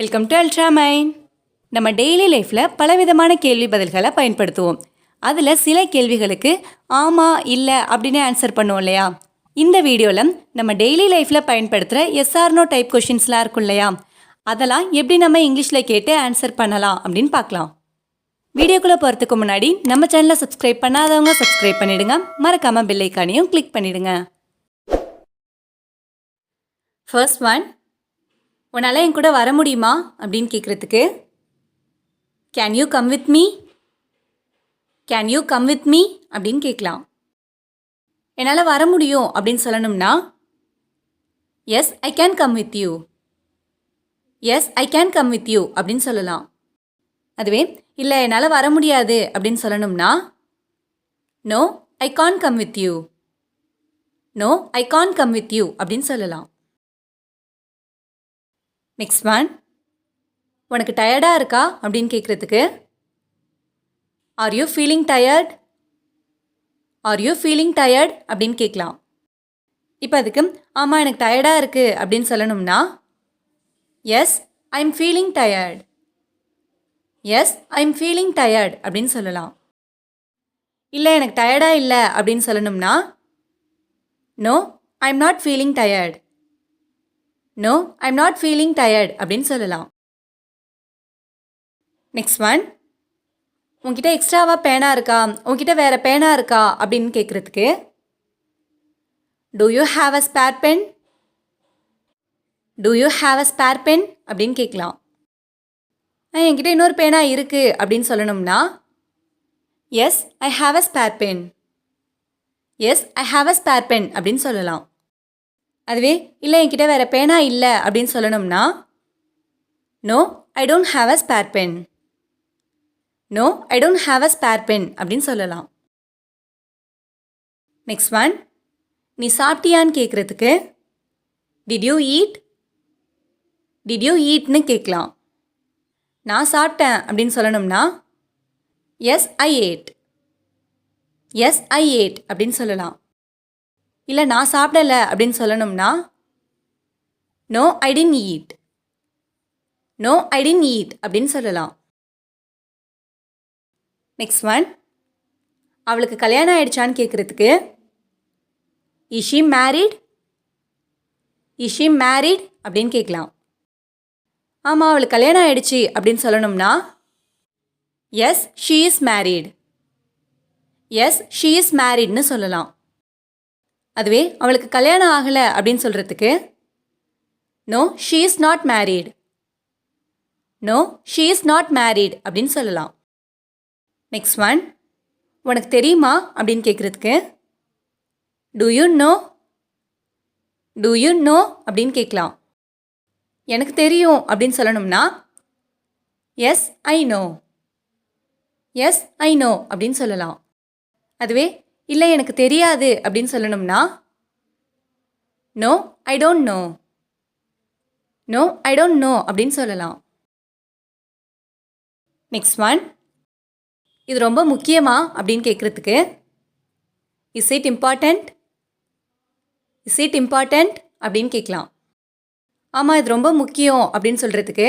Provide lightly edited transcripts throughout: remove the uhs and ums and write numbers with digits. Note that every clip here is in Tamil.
Welcome to அல்ட்ராமைன். நம்ம டெய்லி லைஃப்பில் பலவிதமான கேள்வி பதில்களை பயன்படுத்துவோம். அதில் சில கேள்விகளுக்கு ஆமாம் இல்லை அப்படின்னு ஆன்சர் பண்ணுவோம் இல்லையா? இந்த வீடியோவில் நம்ம டெய்லி லைஃப்பில் பயன்படுத்துகிற எஸ்ஆர்னோ டைப் கொஷின்ஸ்லாம் இருக்கும் இல்லையா? அதெல்லாம் எப்படி நம்ம இங்கிலீஷில் கேட்டு ஆன்சர் பண்ணலாம் அப்படின்னு பார்க்கலாம். வீடியோக்குள்ளே போகிறதுக்கு முன்னாடி நம்ம சேனலை சப்ஸ்கிரைப் பண்ணாதவங்க சப்ஸ்கிரைப் பண்ணிவிடுங்க. மறக்காமல் பெல் ஐக்கானையும் கிளிக் பண்ணிவிடுங்க. ஃபர்ஸ்ட் ஒன், உன்னால் என் கூட வர முடியுமா அப்படின்னு கேட்குறதுக்கு can you come with me, can you come with me அப்படின்னு கேட்கலாம். என்னால் வர முடியும் அப்படின்னு சொல்லணும்னா yes I can come with you, yes I can come with you அப்படின்னு சொல்லலாம். அதுவே இல்லை என்னால் வர முடியாது அப்படின்னு சொல்லணும்னா no I can't come with you, no I can't come with you அப்படின்னு சொல்லலாம். நெக்ஸ்ட் ஒன், உனக்கு டயர்டாக இருக்கா அப்படின்னு கேட்குறதுக்கு are you feeling tired, are you feeling tired அப்படின்னு கேட்கலாம். இப்போ அதுக்கு ஆமாம் எனக்கு டயர்டாக இருக்குது அப்படின்னு சொல்லணும்னா yes I am feeling tired, yes I am feeling tired அப்படின்னு சொல்லலாம். இல்லை எனக்கு டயர்டாக இல்லை அப்படின்னு சொல்லணும்னா no I am not feeling tired, no I am not feeling tired அப்படின்னு சொல்லலாம். நெக்ஸ்ட் ஒன், உங்ககிட்ட எக்ஸ்ட்ராவாக பேனா இருக்கா, உங்ககிட்ட வேறு பேனா இருக்கா அப்படின்னு கேட்குறதுக்கு do you have a spare pen, do you have a spare pen அப்படின்னு கேட்கலாம். என்கிட்ட இன்னொரு பேனா இருக்குது அப்படின்னு சொல்லணும்னா yes I have a spare pen, yes I have a spare pen அப்படின்னு சொல்லலாம். அதுவே இல்லை என்கிட்ட வேறு பேனா இல்லை அப்படின்னு சொல்லணும்னா no I don't have a spare pen, no I don't have a spare pen அப்படின்னு சொல்லலாம். நெக்ஸ்ட் ஒன், நீ சாப்பிட்டியான்னு கேட்குறதுக்கு did you eat, did you ஈட்னு கேட்கலாம். நான் சாப்பிட்டேன் அப்படின்னு சொல்லணும்னா yes I ate, yes I ate அப்படின்னு சொல்லலாம். இல்லை நான் சாப்பிடலை அப்படின்னு சொல்லணும்னா no I didn't eat, no I didn't eat அப்படின்னு சொல்லலாம். நெக்ஸ்ட் ஒன், அவளுக்கு கல்யாணம் ஆயிடுச்சான்னு கேட்குறதுக்கு is she married, is she married அப்படின்னு கேட்கலாம். ஆமாம் அவளுக்கு கல்யாணம் ஆயிடுச்சு அப்படின்னு சொல்லணும்னா yes she is married, yes she is மேரிட்னு சொல்லலாம். அதுவே அவளுக்கு கல்யாணம் ஆகலை அப்படின்னு சொல்கிறதுக்கு no she is not married, no she is not married அப்படின்னு சொல்லலாம். நெக்ஸ்ட் ஒன், உனக்கு தெரியுமா அப்படின்னு கேட்குறதுக்கு do you know, do you know அப்படின்னு கேட்கலாம். எனக்கு தெரியும் அப்படின்னு சொல்லணும்னா yes I know, yes I know அப்படின்னு சொல்லலாம். அதுவே இல்லை எனக்கு தெரியாது அப்படின்னு சொல்லணும்னா no I don't know, no I don't know அப்படின்னு சொல்லலாம். நெக்ஸ்ட் ஒன், இது ரொம்ப முக்கியமா அப்படின்னு கேட்குறதுக்கு is it important, is it important அப்படின்னு கேட்கலாம். ஆமாம் இது ரொம்ப முக்கியம் அப்படின்னு சொல்கிறதுக்கு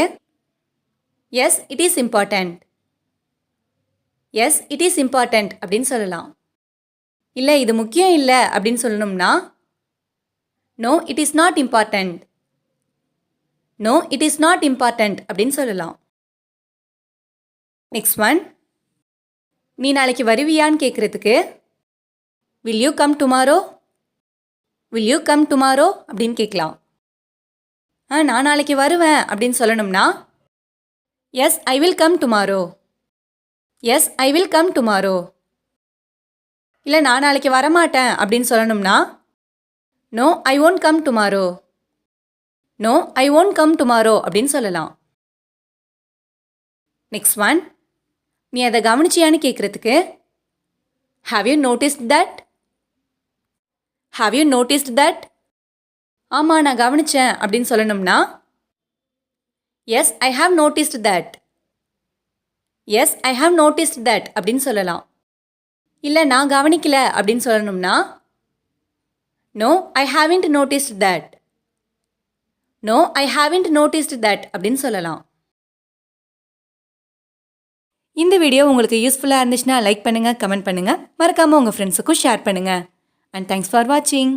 yes it is important, yes it is important அப்படின்னு சொல்லலாம். இல்லை இது முக்கியம் இல்லை அப்படின்னு சொல்லணும்னா no it is not important, no it is not important அப்படின்னு சொல்லலாம். நெக்ஸ்ட் ஒன், நீ நாளைக்கு வருவியான்னு கேட்குறதுக்கு will you come tomorrow, will you come tomorrow அப்படின்னு கேட்கலாம். நான் நாளைக்கு வருவேன் அப்படின்னு சொல்லணும்னா yes I will come tomorrow, yes I will come tomorrow. இல்லை நான் நாளைக்கு வரமாட்டேன் அப்படின்னு சொல்லணும்னா no I won't come tomorrow, no I won't come tomorrow அப்படின்னு சொல்லலாம். நெக்ஸ்ட் ஒன், நீ அதை கவனிச்சியான்னு கேட்குறதுக்கு have you noticed that, have you noticed that. ஆமாம் நான் கவனித்தேன் அப்படின்னு சொல்லணும்னா yes I have noticed that, yes I have noticed that அப்படின்னு சொல்லலாம். இல்லை நான் கவனிக்கல அப்படின்னு சொல்லணும்னா no I haven't noticed that, no I haven't noticed that அப்படின்னு சொல்லலாம். இந்த வீடியோ உங்களுக்கு யூஸ்ஃபுல்லாக இருந்துச்சுன்னா லைக் பண்ணுங்கள், கமெண்ட் பண்ணுங்கள், மறக்காமல் உங்கள் ஃப்ரெண்ட்ஸுக்கும் ஷேர் பண்ணுங்கள். அண்ட் தேங்க்ஸ் ஃபார் வாட்சிங்.